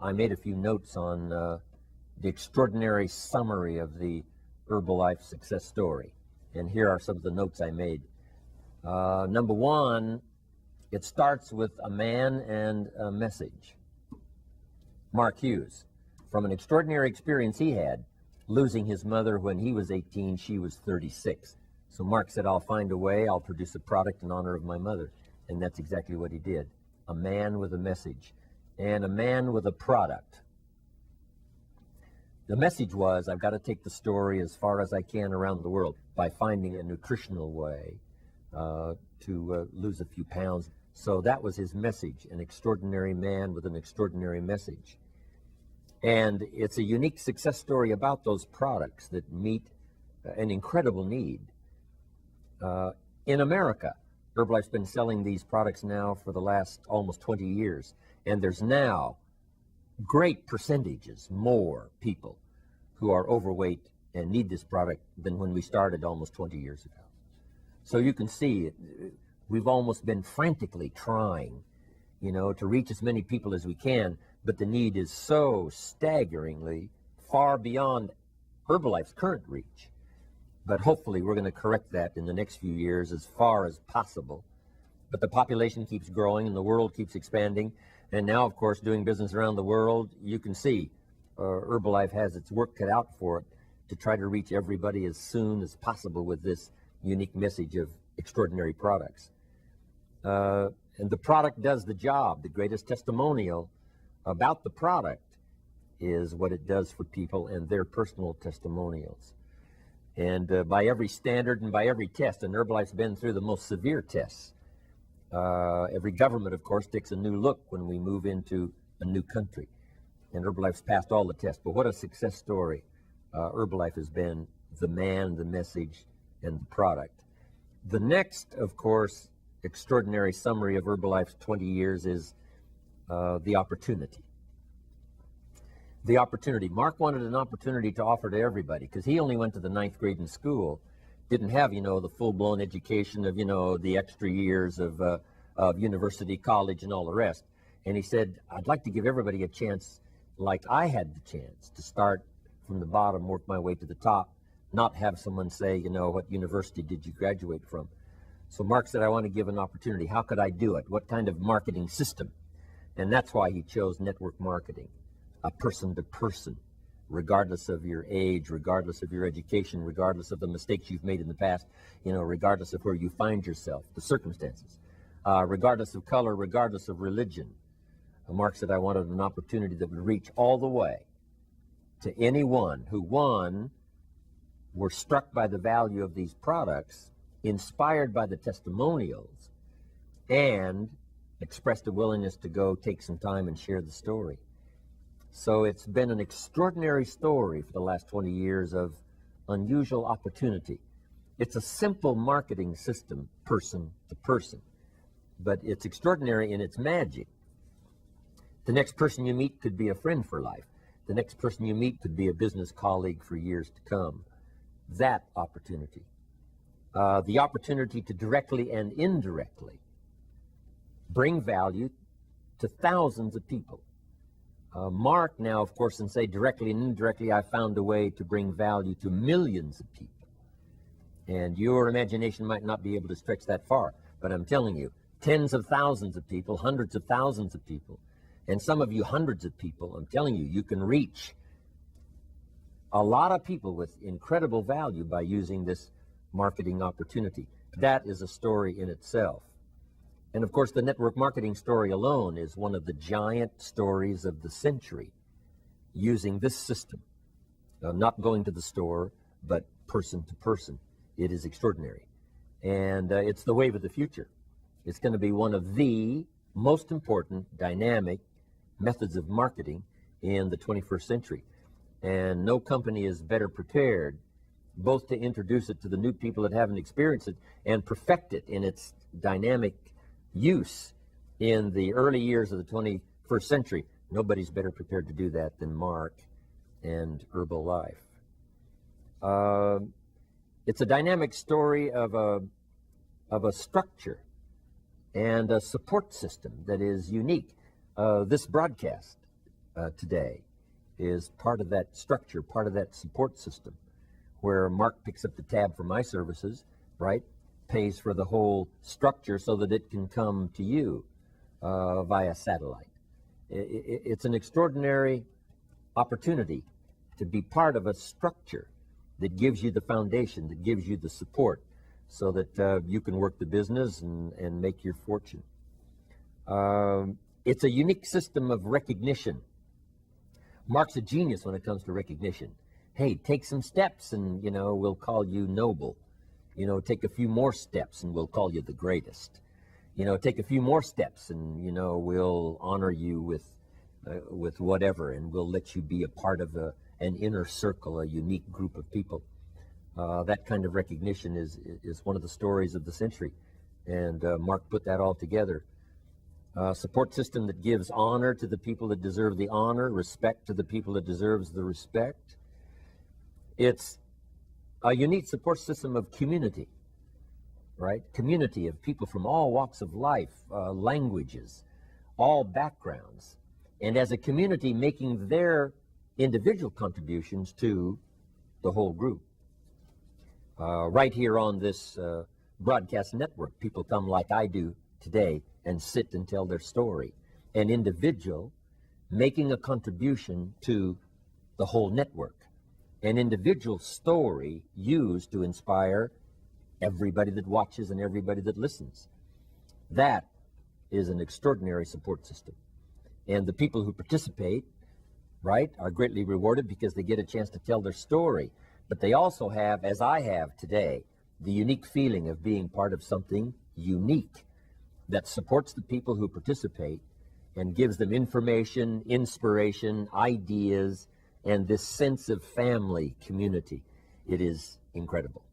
I made a few notes on the extraordinary summary of the Herbalife success story. And here are some of the notes I made. Number one, it starts with a man and a message. Mark Hughes, from an extraordinary experience he had, losing his mother when he was 18, she was 36. So Mark said, I'll find a way, I'll produce a product in honor of my mother. And that's exactly what he did. A man with a message and a man with a product. The message was, I've got to take the story as far as I can around the world by finding a nutritional way to lose a few pounds. So that was his message, an extraordinary man with an extraordinary message. And it's a unique success story about those products that meet an incredible need. In America, Herbalife's been selling these products now for the last almost 20 years. And there's now great percentages more people who are overweight and need this product than when we started almost 20 years ago. So you can see we've almost been frantically trying, to reach as many people as we can, but the need is so staggeringly far beyond Herbalife's current reach. But hopefully we're going to correct that in the next few years as far as possible. But the population keeps growing and the world keeps expanding. And now, of course, doing business around the world, you can see Herbalife has its work cut out for it to try to reach everybody as soon as possible with this unique message of extraordinary products. And the product does the job. The greatest testimonial about the product is what it does for people and their personal testimonials. And by every standard and by every test, and Herbalife's been through the most severe tests. Every government, of course, takes a new look when we move into a new country. And Herbalife's passed all the tests. But what a success story Herbalife has been, the man, the message, and the product. The next, of course, extraordinary summary of Herbalife's 20 years is the opportunity. The opportunity. Mark wanted an opportunity to offer to everybody because he only went to the 9th grade in school. Didn't have, the full-blown education of, the extra years of university, college, and all the rest. And he said, I'd like to give everybody a chance like I had the chance to start from the bottom, work my way to the top, not have someone say, what university did you graduate from? So Mark said, I want to give an opportunity. How could I do it? What kind of marketing system? And that's why he chose network marketing, a person-to-person. Regardless of your age, regardless of your education, regardless of the mistakes you've made in the past, regardless of where you find yourself, the circumstances, regardless of color, regardless of religion. Mark said, I wanted an opportunity that would reach all the way to anyone who, one, were struck by the value of these products, inspired by the testimonials, and expressed a willingness to go take some time and share the story. So it's been an extraordinary story for the last 20 years of unusual opportunity. It's a simple marketing system, person to person, but it's extraordinary in its magic. The next person you meet could be a friend for life. The next person you meet could be a business colleague for years to come. That opportunity. The opportunity to directly and indirectly bring value to thousands of people. Mark now, of course, and say directly and indirectly, I found a way to bring value to millions of people. And your imagination might not be able to stretch that far, but I'm telling you, tens of thousands of people, hundreds of thousands of people, and some of you hundreds of people, I'm telling you, you can reach a lot of people with incredible value by using this marketing opportunity. That is a story in itself. And of course, the network marketing story alone is one of the giant stories of the century, using this system, not going to the store, but person to person. It is extraordinary. And it's the wave of the future. It's going to be one of the most important dynamic methods of marketing in the 21st century. And no company is better prepared both to introduce it to the new people that haven't experienced it and perfect it in its dynamic use in the early years of the 21st century. Nobody's better prepared to do that than Mark and Herbalife. It's a dynamic story of a structure and a support system that is unique. This broadcast today is part of that structure, part of that support system, where Mark picks up the tab for my services, right? Pays for the whole structure so that it can come to you via satellite. It's an extraordinary opportunity to be part of a structure that gives you the foundation, that gives you the support, so that you can work the business and make your fortune. It's a unique system of recognition. Mark's a genius when it comes to recognition. Hey, take some steps and, we'll call you noble. Take a few more steps and we'll call you the greatest. Take a few more steps and, we'll honor you with whatever, and we'll let you be a part of an inner circle, a unique group of people. That kind of recognition is one of the stories of the century, and Mark put that all together. Support system that gives honor to the people that deserve the honor, respect to the people that deserves the respect. It's a unique support system of community, right? Community of people from all walks of life, languages, all backgrounds, and as a community making their individual contributions to the whole group. Right here on this broadcast network, people come like I do today and sit and tell their story. An individual making a contribution to the whole network. An individual story used to inspire everybody that watches and everybody that listens. That is an extraordinary support system. And the people who participate, right, are greatly rewarded because they get a chance to tell their story. But they also have, as I have today, the unique feeling of being part of something unique that supports the people who participate and gives them information, inspiration, ideas, and this sense of family, community. It is incredible.